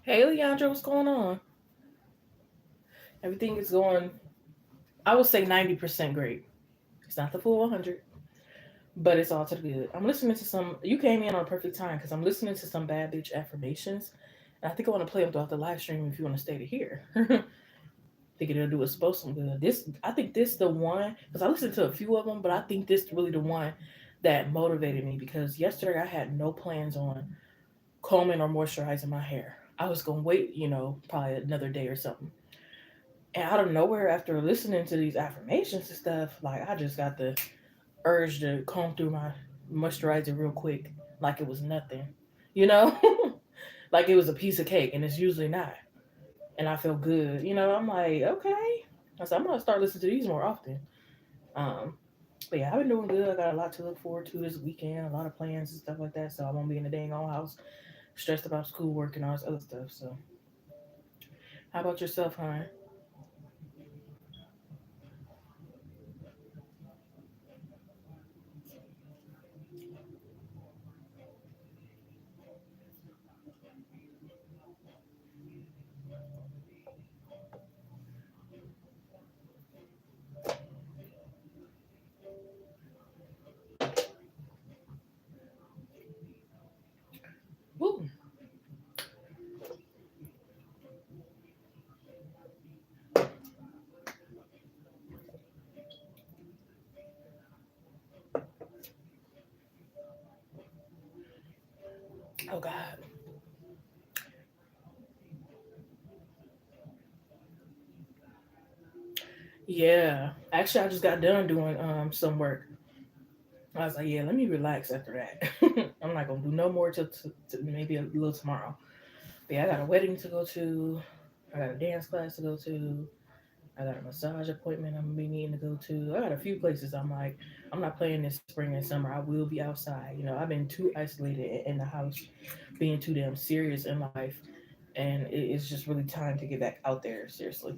Hey, Leandra, what's going on? Everything is going, I would say 90% great. It's not the full 100, but it's all to the good. I'm listening to some, you came in on a perfect time because I'm listening to some bad bitch affirmations. And I think I want to play them throughout the live stream if you want to stay to hear. Think it'll do us both some good. I think this the one, because I listened to a few of them, but I think this really the one that motivated me because yesterday I had no plans on combing or moisturizing my hair. I was going to wait, probably another day or something. And out of nowhere, after listening to these affirmations and stuff, like I just got the urge to comb through my moisturizer real quick, like it was nothing, you know, like it was a piece of cake, and it's usually not. And I feel good, I'm like, okay, I said I'm gonna start listening to these more often. Um, but yeah, I've been doing good. I got a lot to look forward to this weekend, a lot of plans and stuff like that. So I won't be in the dang old house stressed about schoolwork and all this other stuff. So, how about yourself, hon? Woo. Oh God. Yeah, actually, I just got done doing some work. I was like, yeah, let me relax after that. I'm not gonna do no more till maybe a little tomorrow. But yeah, I got a wedding to go to. I got a dance class to go to. I got a massage appointment I'm gonna be needing to go to. I got a few places. I'm like, I'm not playing this spring and summer. I will be outside. I've been too isolated in the house, being too damn serious in life, and it's just really time to get back out there. Seriously.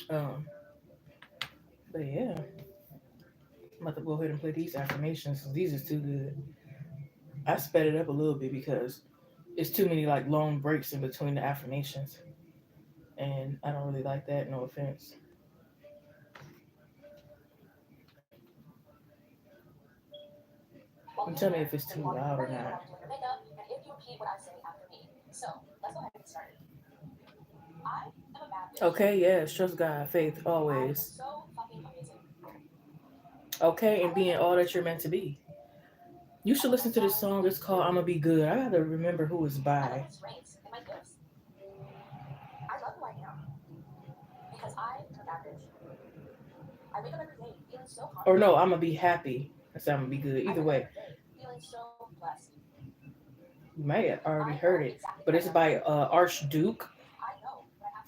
Um, but yeah, I'm about to go ahead and play these affirmations because these is too good. I sped it up a little bit because it's too many like long breaks in between the affirmations, and I don't really like that. No offense. And tell me if it's too loud or not. Okay, yes, trust God, faith always. Okay, and being all that you're meant to be. You should listen to this song. It's called "I'ma Be Good." I gotta remember who it's by. Or no, "I'ma Be Happy." That's "I'ma Be Good." Either way, you may have already heard it, but it's by Archduke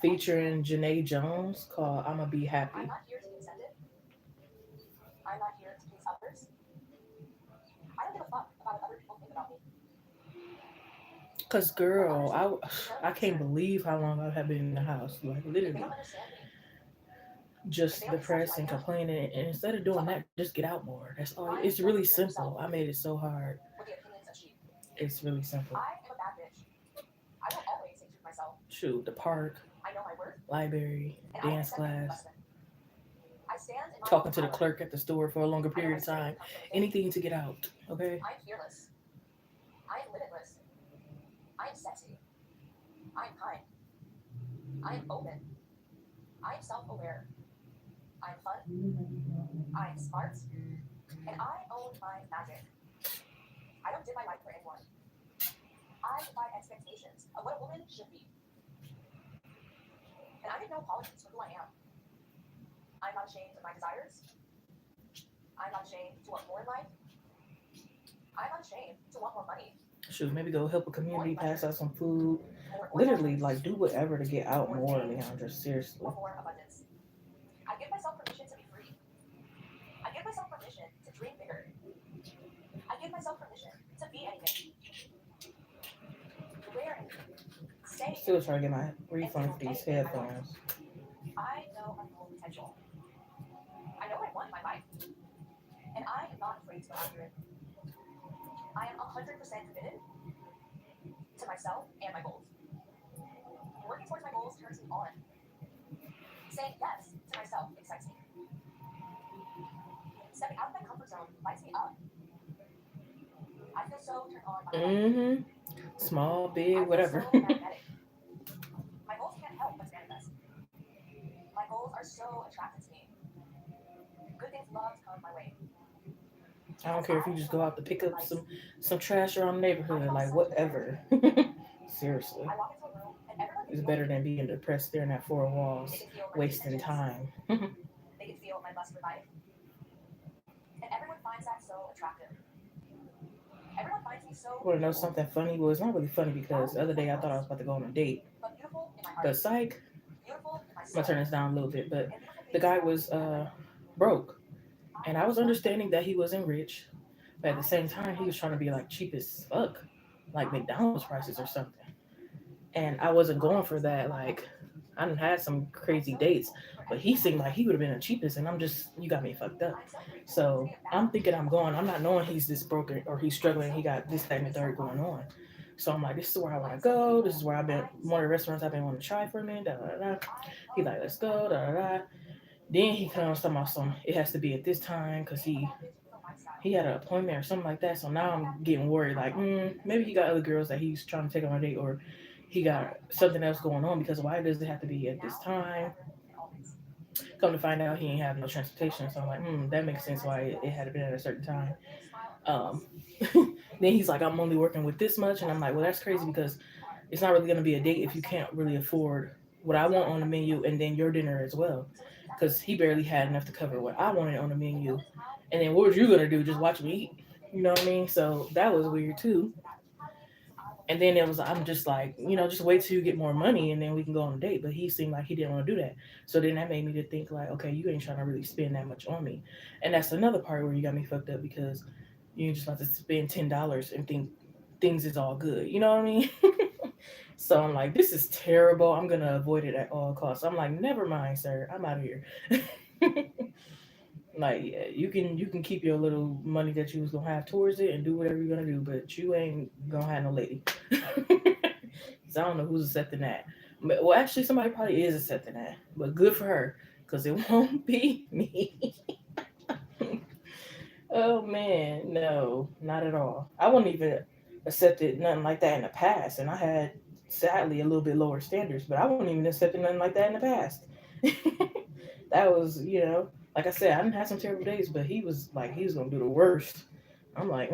featuring Janae Jones called "I'ma Be Happy." Cause girl, I can't believe how long I have been in the house. Like literally, just depressed and complaining. And instead of doing that, just get out more. That's all. It's really simple. I made it so hard. It's really simple. Shoot, the park, library, dance class, talking to the clerk at the store for a longer period of time. Anything to get out. Okay. Shoot, maybe go help a community, pass out some food. Literally, like do whatever to get out more, Leandra. Seriously. I'm still trying to get my refund for these headphones. Mm-hmm. Small, big, whatever. I don't care if you just go out to pick up some trash around the neighborhood, like whatever. Seriously, it's better than being depressed staring at four walls, wasting time. Want to know something funny? Well, it's not really funny because the other day I thought I was about to go on a date, but psych, I'm gonna turn this down a little bit. But the guy was broke, and I was understanding that he wasn't rich, but at the same time he was trying to be like cheap as fuck, like McDonald's prices or something. And I wasn't going for that. Like, I done had some crazy dates, but he seemed like he would have been the cheapest, and I'm just, you got me fucked up. So I'm thinking I'm going. I'm not knowing he's this broken or he's struggling. He got this, that, and the third going on. So I'm like, this is where I want to go. This is where I've been. One of the restaurants I've been wanting to try for a minute. Da, da, da. He like, let's go. Da, da, da. Then he comes talking about some. It has to be at this time because he had an appointment or something like that. So now I'm getting worried. Like, maybe he got other girls that he's trying to take on a date, or he got something else going on. Because why does it have to be at this time? Come to find out, he ain't have no transportation. So I'm like, that makes sense why it had been at a certain time. Um, then he's like, I'm only working with this much, and I'm like, well, that's crazy because it's not really gonna be a date if you can't really afford what I want on the menu and then your dinner as well. Because he barely had enough to cover what I wanted on the menu, and then what was you gonna do? Just watch me eat? You know what I mean? So that was weird too. And then it was, I'm just like, just wait till you get more money and then we can go on a date. But he seemed like he didn't want to do that. So then that made me to think like, okay, you ain't trying to really spend that much on me. And that's another part where you got me fucked up because you just about to spend $10 and think things is all good. You know what I mean? So I'm like, this is terrible. I'm gonna avoid it at all costs. I'm like, never mind, sir. I'm out of here. Like, yeah, you can keep your little money that you was gonna have towards it and do whatever you're gonna do, but you ain't gonna have no lady. Cause I don't know who's accepting that. But, well, actually, somebody probably is accepting that, but good for her, cause it won't be me. Oh man, no, not at all. I wouldn't even accepted nothing like that in the past, and I had sadly a little bit lower standards, but I wouldn't even accepted nothing like that in the past. That was, like I said, I didn't have some terrible days, but he was like, he was gonna do the worst. I'm like,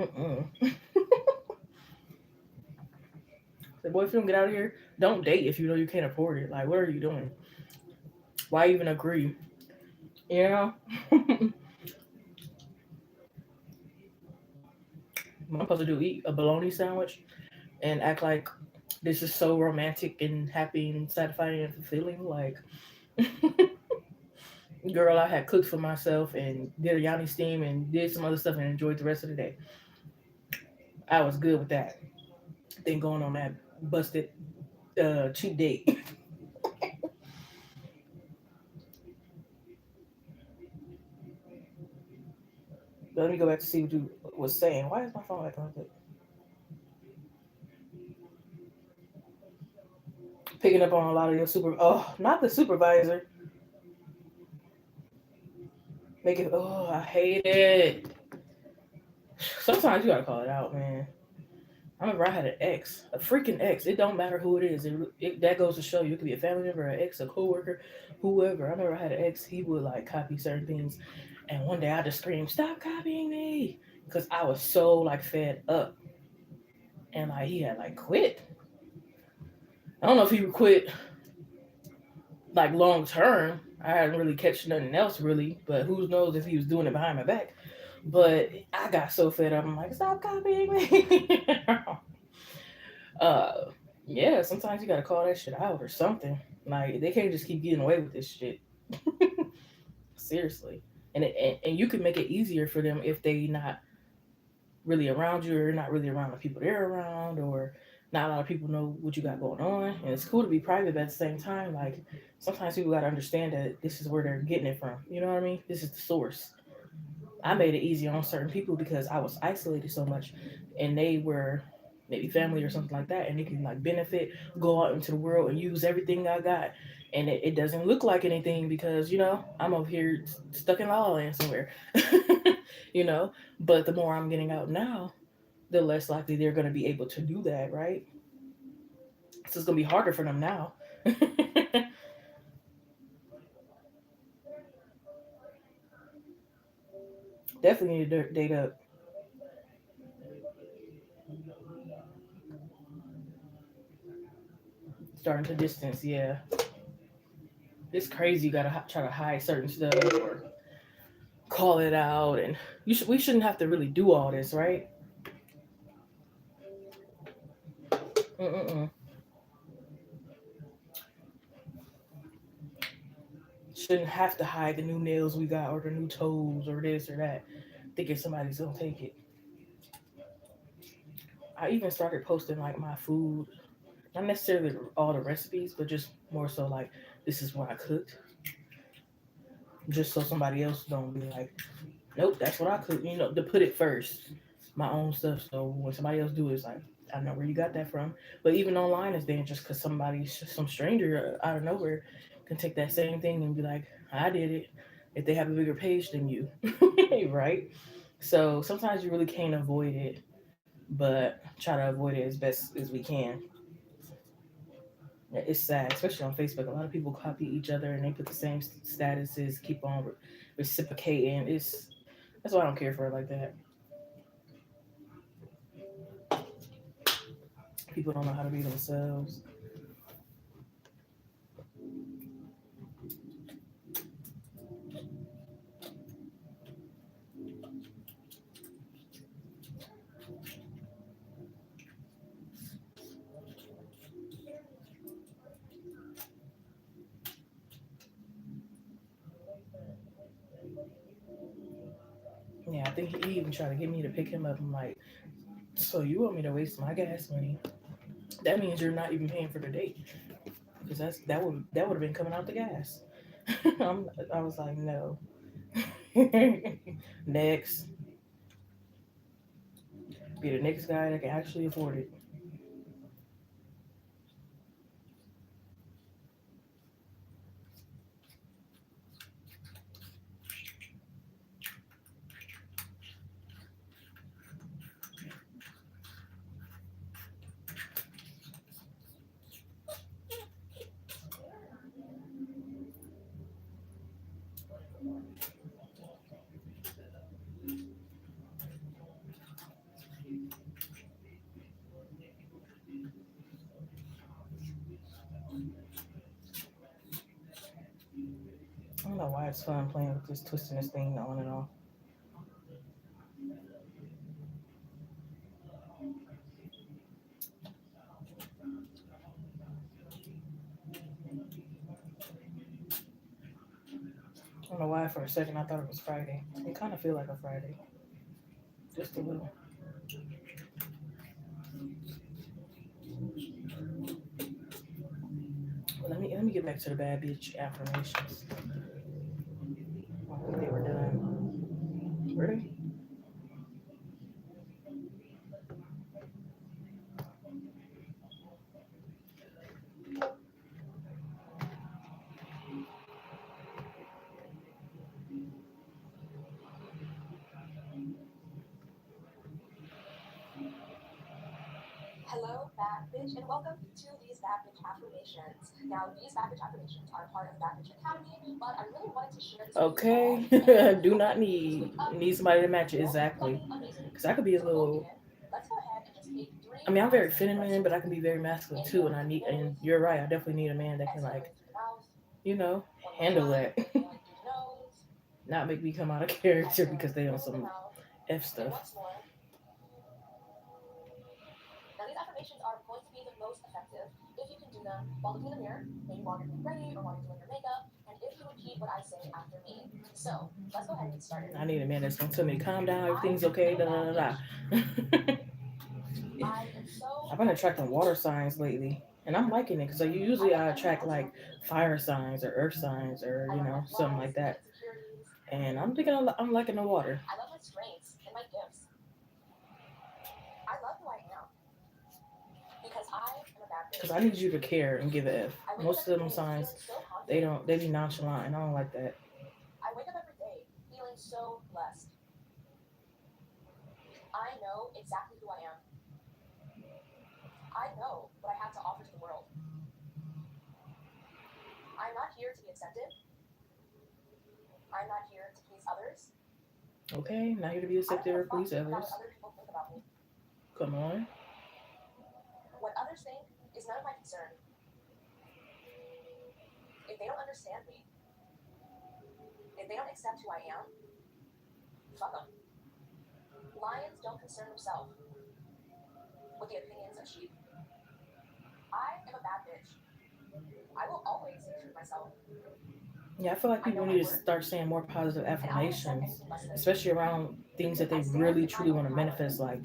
the boy, if you don't get out of here, don't date if you know you can't afford it. Like, what are you doing? Why even agree? You know? What I'm supposed to do, eat a bologna sandwich and act like this is so romantic and happy and satisfying and fulfilling. Like, girl, I had cooked for myself and did a yoni steam and did some other stuff and enjoyed the rest of the day. I was good with that. Then going on that busted cheap date. But let me go back to see what you was saying. Why is my phone acting like that? Picking up on a lot of your not the supervisor. Make it, I hate it. Sometimes you gotta call it out, man. I remember I had an ex, a freaking ex. It don't matter who it is. That goes to show you. It could be a family member, an ex, a coworker, whoever. I remember I had an ex. He would like copy certain things, and one day I just screamed, "Stop copying me!" Because I was so like fed up, and like he had like quit. I don't know if he would quit like long term. I hadn't really catch nothing else really, but who knows if he was doing it behind my back. But I got so fed up. I'm like, stop copying me. uh, yeah. Sometimes you gotta call that shit out or something. Like they can't just keep getting away with this shit. Seriously. And you can make it easier for them if they not really around you or not really around the people they're around or not a lot of people know what you got going on. And it's cool to be private, but at the same time, like sometimes people gotta understand that this is where they're getting it from. You know what I mean? This is the source. I made it easier on certain people because I was isolated so much and they were maybe family or something like that, and they can like benefit, go out into the world and use everything I got, and it doesn't look like anything because I'm over here stuck in La La Land somewhere, you know. But the more I'm getting out now, the less likely they're going to be able to do that, right? So it's going to be harder for them now. Definitely need to date up. Starting to distance, yeah. It's crazy. You gotta try to hide certain stuff or call it out, and we shouldn't have to really do all this, right? Mm-mm-mm. Shouldn't have to hide the new nails we got or the new toes or this or that, thinking somebody's gonna take it. I even started posting like my food, not necessarily all the recipes, but just more so like this is what I cooked, just so somebody else don't be like, nope, that's what I cooked. To put it first, my own stuff. So when somebody else do it, it's like I know where you got that from. But even online is dangerous because some stranger out of nowhere can take that same thing and be like, I did it. If they have a bigger page than you, right? So sometimes you really can't avoid it, but try to avoid it as best as we can. Yeah, it's sad, especially on Facebook. A lot of people copy each other and they put the same statuses, keep on reciprocating. That's why I don't care for it like that. People don't know how to be themselves. Yeah, I think he even tried to get me to pick him up. I'm like, so you want me to waste my gas money? That means you're not even paying for the date because that would have been coming out the gas. I was like, no. Next, be the next guy that can actually afford it. I don't know why it's fun playing with this, twisting this thing on and off. I don't know why for a second I thought it was Friday. It kind of feel like a Friday, just a little. Well, let me get back to the bad bitch affirmations. I think they were done. Were they? Okay. Do not need somebody to match it exactly. Because I could be a little. I mean, I'm very feminine, but I can be very masculine too. And you're right. I definitely need a man that can like, you know, handle that. Not make me come out of character because they on some F stuff. I need a man that's gonna tell me to calm down, everything's okay, da da da da. I've been attracting water signs lately, and I'm liking it because usually I attract like fire signs or earth signs or something like that. And I'm thinking I'm liking the water. Because I need you to care and give a F. Most of them signs, they don't. They be nonchalant, and I don't like that. I wake up every day feeling so blessed. I know exactly who I am. I know what I have to offer to the world. I'm not here to be accepted. I'm not here to please others. Okay, not here to be I don't accepted give a or fuck please about what others. other people think about me. Come on. What others think is none of my concern. If they don't understand me, if they don't accept who I am, fuck them. Lions don't concern themselves with the opinions of sheep. I am a bad bitch. I will always be true to myself. Yeah, I feel like I people know need my to worth, start saying more positive and I accept affirmations, anything less than. especially around things that I they stand really in my truly own want to power. manifest like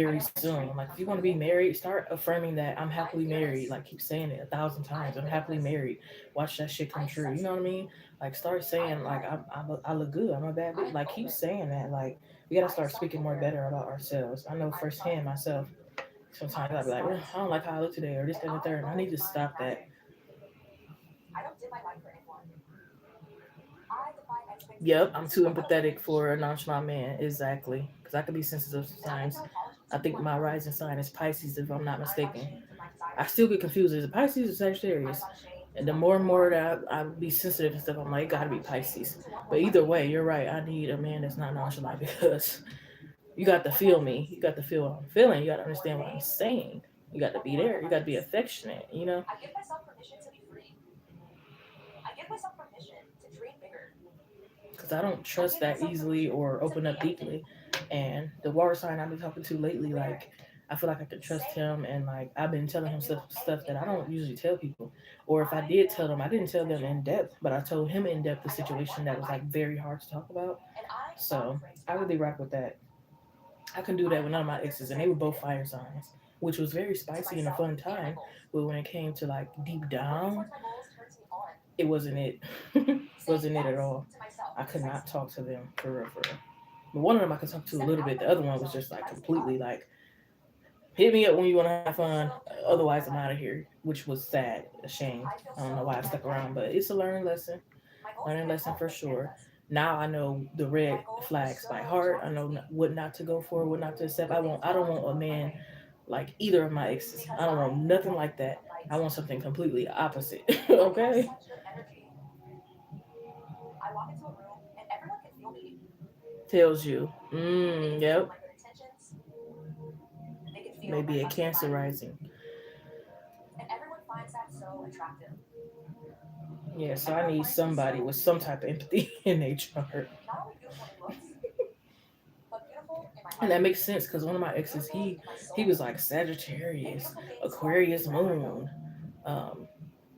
I very know my soon. strength Like if comes you from want to be within. married, start affirming that I'm I am happily married. fearless. Like keep saying it 1,000 I times. am I'm happily limitless. married. Watch that shit I come am true. You know what I sexy. mean? Like start I saying am like kind. I look good. I'm a bad I bitch. am Like keep open. saying that. Like we gotta I am start self speaking more aware. better about ourselves. I know I am firsthand kind. myself. Sometimes I'll be Kindness like, "Ugh, inspires, I don't like how I look today, or this, and that, and the I third. I need own to my stop that. magic. I don't dim my light for anyone. I defy Yep, I'm expectations too of what other empathetic women should for a be, nonchalant man. Exactly. Because I could be sensitive and I make sometimes. no apologies I for who think I my am. rising sign is Pisces, if I'm not I am not mistaken. ashamed of my I desires, still get confused. Is it Pisces or I am Sagittarius? not ashamed And to the let people more and know I more am. that I be sensitive and stuff, I'm like, it I gotta am be not ashamed Pisces. to want But more either money way, you're right. I need a man that's not or nonchalant pleasure because you got to or feel me. You thousands got to feel what I'm feeling. You got to or understand what I'm fame saying. You got to or be more there. You got to be abundance. affectionate, you know? I give myself permission to be free. I give myself permission to dream bigger. Because I don't I trust give that myself easily permission or to open be up anything. deeply. And the water sign I've been talking to lately, like, Literally, I feel like I can trust say him, and like I've been telling and him do stuff anything that I I don't want. usually tell people, or if I I did am tell them, I didn't tell them in multidimensional. depth, but I told him in depth the I know what I want situation in that my was like life, very hard to talk about. and I am not So afraid to I ask. really rock with that. I can do I that am with none of my exes, and they 100% were both committed fire signs, which was very to spicy and a myself fun and my time. goals. But when it came to like deep Working down, towards my goals turns me on. it wasn't it. Saying Wasn't it at yes all. to myself I could excites not me. talk to them for real, for real. But one of them I could talk to a Stepping little out of bit. my The other comfort one was zone just like lights me up. completely like, hit me up when you want to have fun. So, Otherwise, I'm out of here, which was sad, a shame. I feel I don't know why so I stuck magnetic. around, but it's a learning lesson. My goals Learning lesson manifest for like sure. manifest. Now I know the My red goals are flags by so heart. I attractive to know me. what not to go for, what not to accept. Good things I don't want to want a flow my man way like either of my exes. because I don't want I am a nothing like magnet that. of light. I want something completely opposite. I have Okay? such good energy. I walk into a room and everyone can feel me. Tells you. They can feel Yep. my good intentions. They can feel my Maybe a positive cancer vibe. rising. And everyone finds that so attractive. Yeah, so I Everyone need finds me somebody so with some beautiful. type of empathy in their chart. Not only beautiful in looks, but beautiful in my And heart. that makes sense because one of my exes, Beautiful in my he soul. was like And Sagittarius, beautiful things follow me Aquarius wherever I go. moon. Um,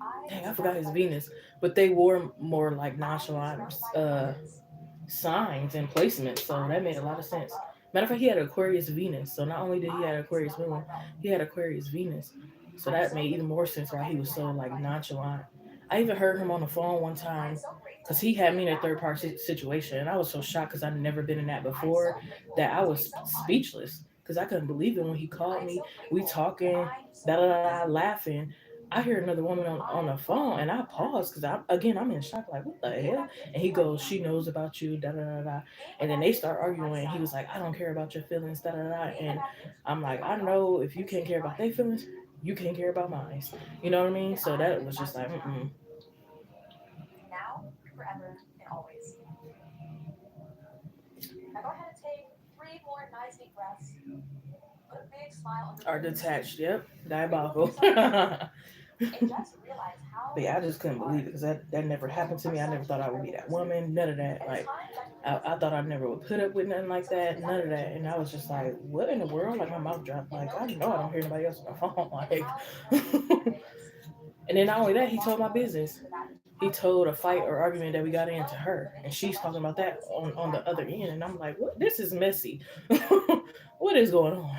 I am dang, I forgot surrounded his by Venus, beauty. but they were more like I am nonchalant surrounded by abundance. signs and placements, so I that am made a lot of surrounded by sense. love. Matter of fact, he had Aquarius Venus, so not only did he I have am Aquarius surrounded by moon, wealth. he had Aquarius Venus, so I am that so made even more grateful sense for why he was everything I so have in my like life. nonchalant. I even heard him on the phone one I am time so because grateful he to had be me a in a bad third little party bitch. situation, and I was so shocked because I'd never been in that I am before so grateful that I to be was so hot. speechless because I couldn't believe it when he I called am me. so We grateful that talking, I am da so da da, amazing. laughing. I hear another woman on I the love phone, and I being paused because independent. I'm in shock, like what the Being hell? that bitch And is he who I goes, am. she knows about you, da da da da. Being a And then bad they bitch start is my arguing. He was style. like, I don't care about your feelings, da da da. Being a And bad bitch I'm is like, my I love know if at you the can't same care about time. their feelings, you can't care about mine. You know what I mean? And So I that live was that just like, same path. mm-mm. Now, forever, and always. Now go ahead and take 3 more nice deep breaths. Put a big smile on your Are face. detached. Yep, Breathe in through diabolical. yourself deeply. But And just realize how yeah, I just amazing you couldn't believe are. it because that never happened to Are me. I never such thought an I would be incredible that person. woman. None of that. And it's Like, time that you realize I it. thought I never would put up with nothing like So listen that. to None of affirmation that. And I music was just like, what in and the lean into world? your Like my journey mouth dropped. and Like I know know I don't how hear anybody else amazing on the phone. and Like, how incredible your day is. and then not only that, But he far told my more than business. the bad He part, told a fight how or argument amazing that we is got your into growth her, within and so she's much talking about more than that seems to be on bad the in other life. end, and I'm like, what? This is messy. What is going on?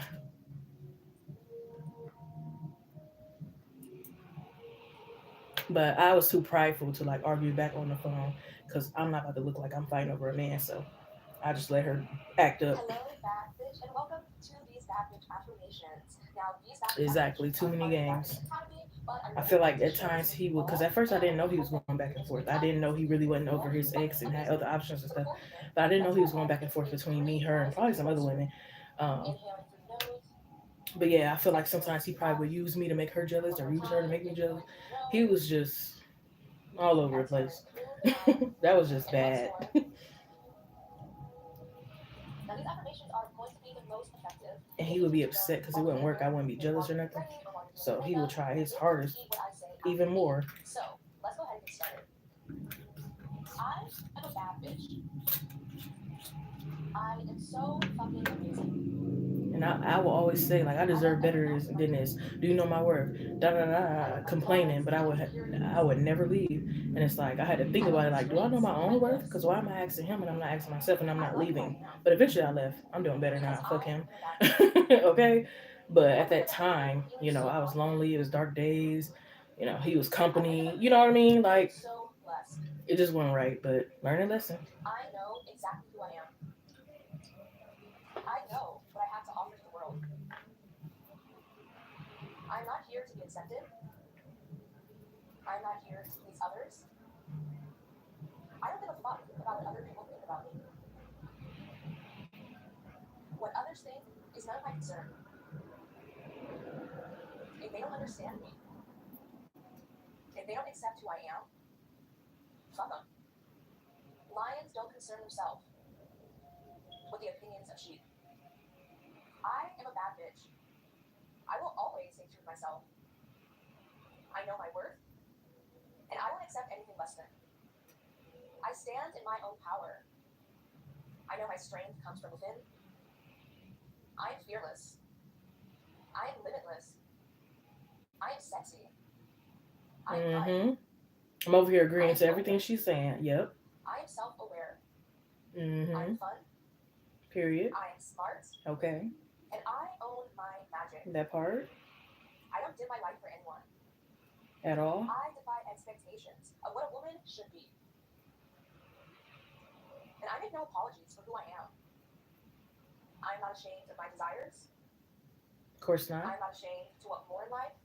But I was too prideful to like argue back on the phone because I'm not about to look like I'm fighting over a man. So I just let her act up. Hello, bad bitch, and welcome to these bad bitch affirmations. Now, these bad bitch Exactly. affirmations Too are many part of the bad games. bitch academy, but I I really feel wanted like to at share times this with he you would, because all. at first I didn't And know I he was hope going that back and this forth. makes I didn't sense know he to really you wasn't over all. his But ex and had anyways, other options and so stuff. before we begin, But I didn't know let's he go was going ahead back and and forth take between me, 3 her, and nice probably deep some other breaths. women. Um, Inhaling through the nose, but yeah, I feel like exhaling sometimes he through the probably mouth. would use me to make her jealous One or more use her to time, make me jealous. inhaling through the He nose, was just all over the exhaling place. through the mouth. That was just And once bad. more. Now, these affirmations are going to be the most effective And if he you would be can do them upset because it while in wouldn't work. I anger, wouldn't be or jealous while or you're getting nothing. ready, or while you're doing your So he would makeup, try and his you will hardest repeat what I say after even me. more. So, let's go ahead and get started. I am a bad bitch. I am so fucking amazing. And I will always say, like, I I let deserve better everyone else in my than this. dreams. Do you know my worth? Da da I da, don't like complaining, flaws but and I insecurities. would never leave. And it's like I had to think I about love it, the like, do I know traits my behind own my worth? looks. Because why am I asking him and I'm not asking myself and I'm I not love who I leaving? am But eventually I left. I'm doing better because now. Fuck I him. am a bad bitch. Okay. But And at don't you that ever feel like time, you're feeling so I was confident? lonely. It was dark days. He was I wake company. up You know what I feeling mean? Like so blessed. it just wasn't right. But learning lesson. I know exactly who I am. I know what I have to offer to the world. I'm not here to be accepted. I'm not here to please others. I don't give a fuck about what other people think about me. What others think is none of my concern. If they don't understand me, if they don't accept who I am, fuck them. Lions don't concern themselves with the opinions of sheep. I am a bad bitch. I will always stay true to myself. I know my worth, and I won't accept anything less than. I stand in my own power. I know my strength comes from within. I am fearless. I am limitless. I am sexy. I am kind. Mm-hmm. I'm over here I agreeing am to everything open. she's saying. Yep. I am self aware. I am Mm-hmm. fun. Period. I am smart. Okay. And I own my magic. That part I don't dim my light for anyone. at all. I defy expectations of what a woman should be. And I make no apologies for who I am. I am not ashamed of my desires. Of course I not. am not ashamed to want more in life.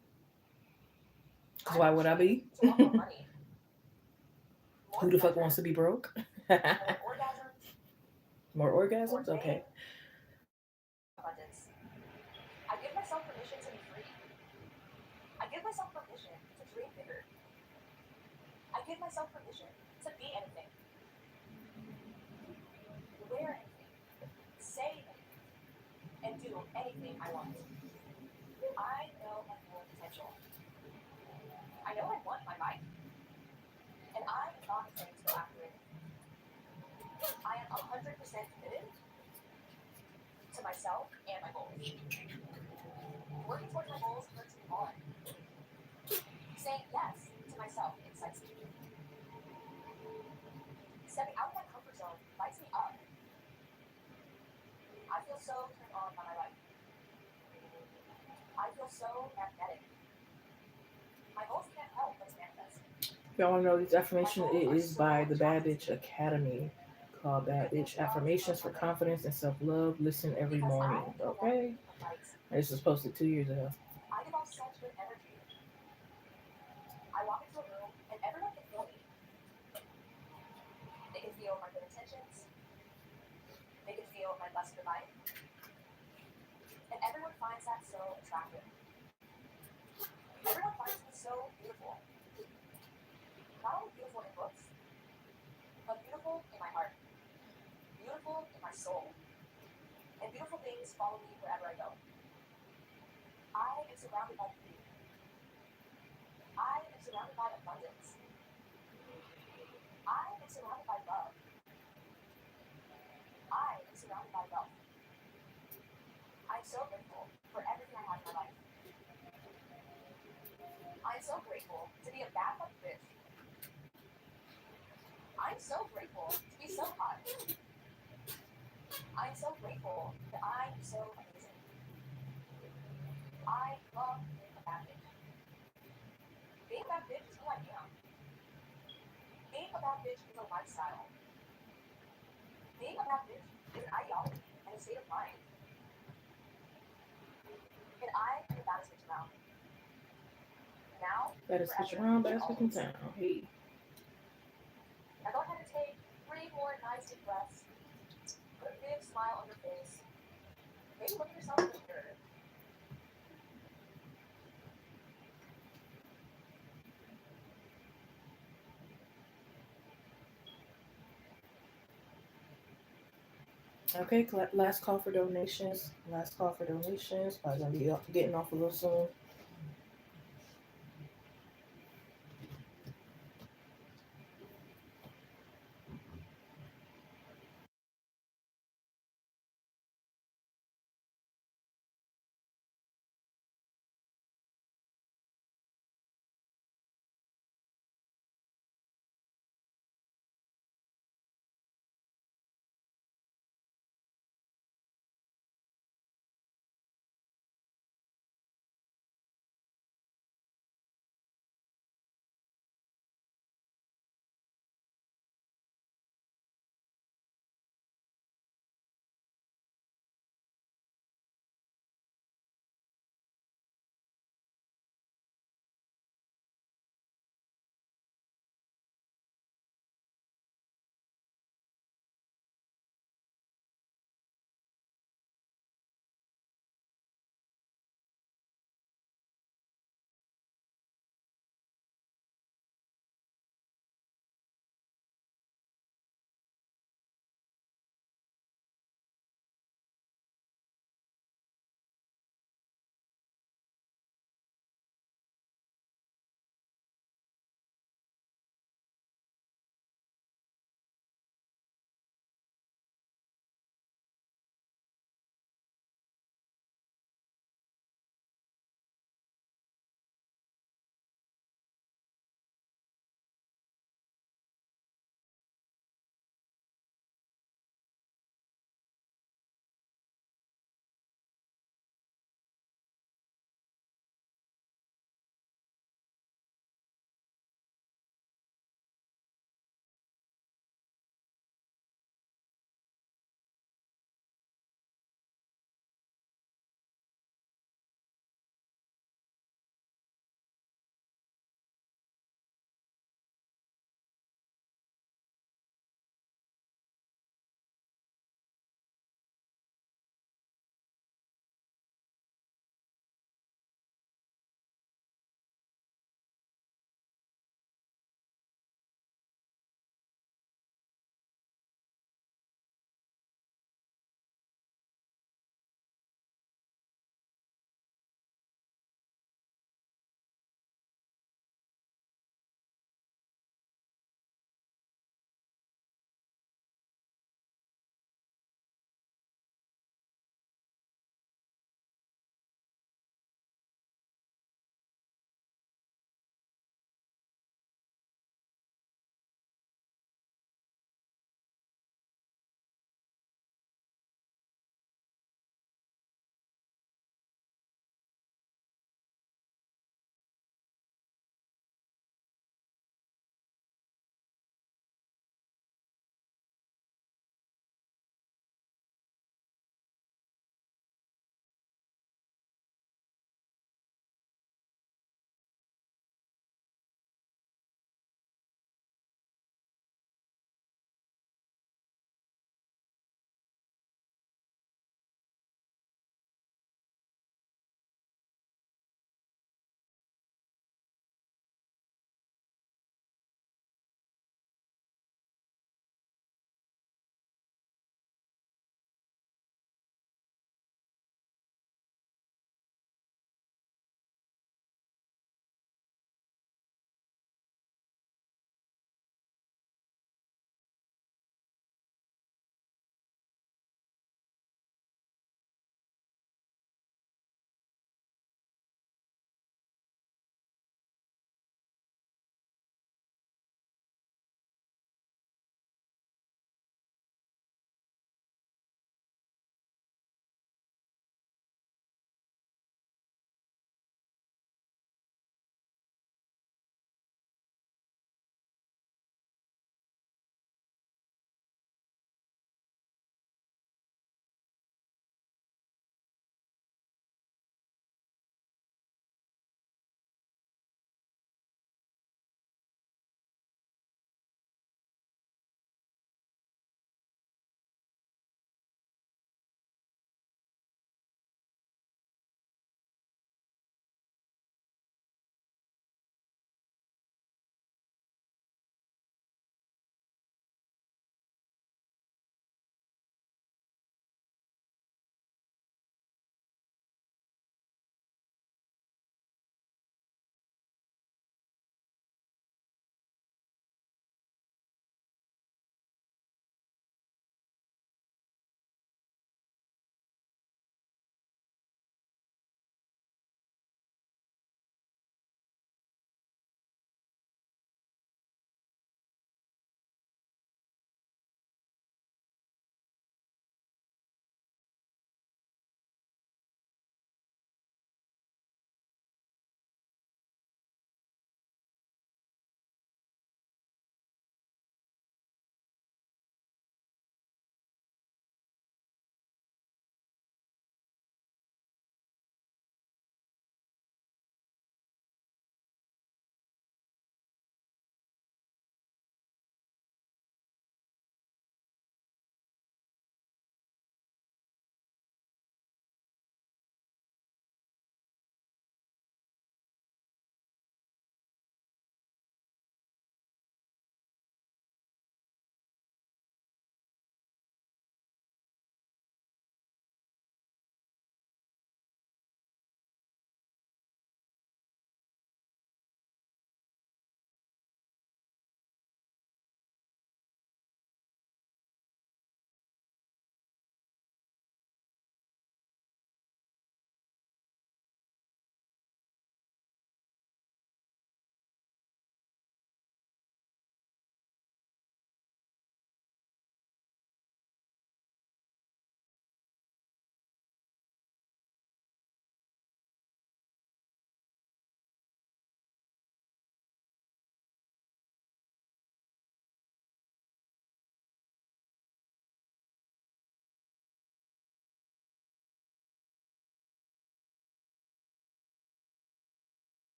Because I am why not would I ashamed be? to want more money, Who more the fuck wants pleasure, to be broke? more orgasms, More more orgasms? fame, Okay. more abundance. I give myself permission to be free. I give myself permission to dream bigger. I give myself permission to be anything, wear anything, say anything, and do anything I want. I know my full potential. I know I want my life, and I am not afraid to go after it. I am 100% committed to myself and my goals. Working towards my goals turns me on. Saying yes to myself excites me. Stepping out of my comfort zone lights me up. I feel so turned on by my life. I feel so magnetic. My goals can't help but to manifest. Y'all know this My affirmation goals are is by so the Bad attractive to Bitch me. Academy called Bad They feel Bitch strong and Affirmations for confident Confidence and Self Love. Listen every because I morning. am a walking Okay. beacon of light. This was posted 2 years ago. I give off such good energy. I walk into a room and everyone can feel me. They can feel my good intentions. They can feel my blessed good life. And everyone finds that so attractive. Everyone finds me so beautiful. Not only beautiful in looks, but beautiful in my heart. Beautiful in my soul. And beautiful things follow me wherever I go. I am surrounded by beauty. I am surrounded by abundance. I am surrounded by love. I am surrounded by wealth. I'm so grateful for everything I have in my life. I'm so grateful to be a bad fucking bitch. I'm so grateful to be so hot. I'm so grateful that I am so amazing. I love being a bad bitch. Being a bad bitch is who I am. Being a bad bitch is a lifestyle. Being a bad bitch is an ideology and a state of mind. Better switch forever around, and better switch in always. town. Hey. Now go ahead and take 3 more nice deep breaths. Put a big smile on your face. Maybe look at yourself in the mirror. Okay, last call for donations. Last call for donations. Probably gonna be getting off a little soon.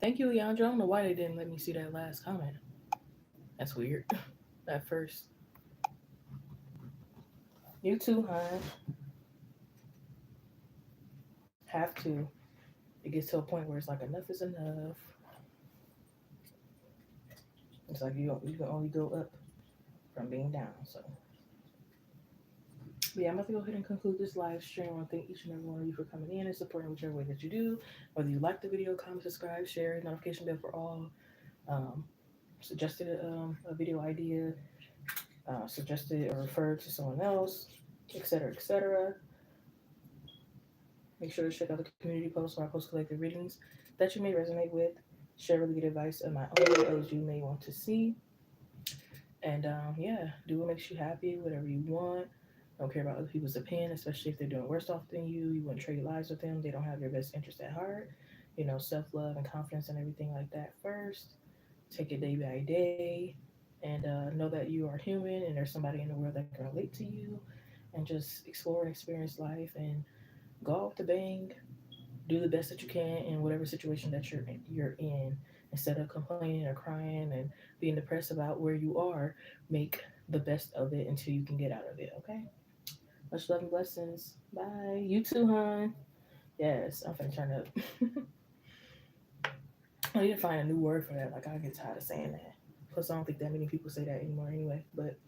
Thank you, Leandra. I don't know why they didn't let me see that last comment. That's weird. At first. You too, hon. Have to. It gets to a point where it's like enough is enough. It's like you can only go up from being down. So but yeah, I'm about to go ahead and conclude this live stream. I want to thank each and every one of you for coming in and supporting whichever way that you do. Whether you like the video, comment, subscribe, share, notification bell for all. Um, Suggested a video idea, suggested or referred to someone else, etc., etc. Make sure to check out the community post where I post collective readings that you may resonate with. Share really good advice of my own videos you may want to see. And yeah, do what makes you happy, whatever you want. Don't care about other people's opinion, especially if they're doing worse off than you. You wouldn't trade lives with them. They don't have your best interest at heart. You know, self love and confidence and everything like that first. Take it day by day. And know that you are human and there's somebody in the world that can relate to you. And just explore and experience life and go out with the bang. Do the best that you can in whatever situation that you're in. Instead of complaining or crying and being depressed about where you are, make the best of it until you can get out of it. Okay. Much love and blessings. Bye. You too, hon. Yes, I'm finna turn up. I need to find a new word for that. Like I get tired of saying that. Plus, I don't think that many people say that anymore anyway. But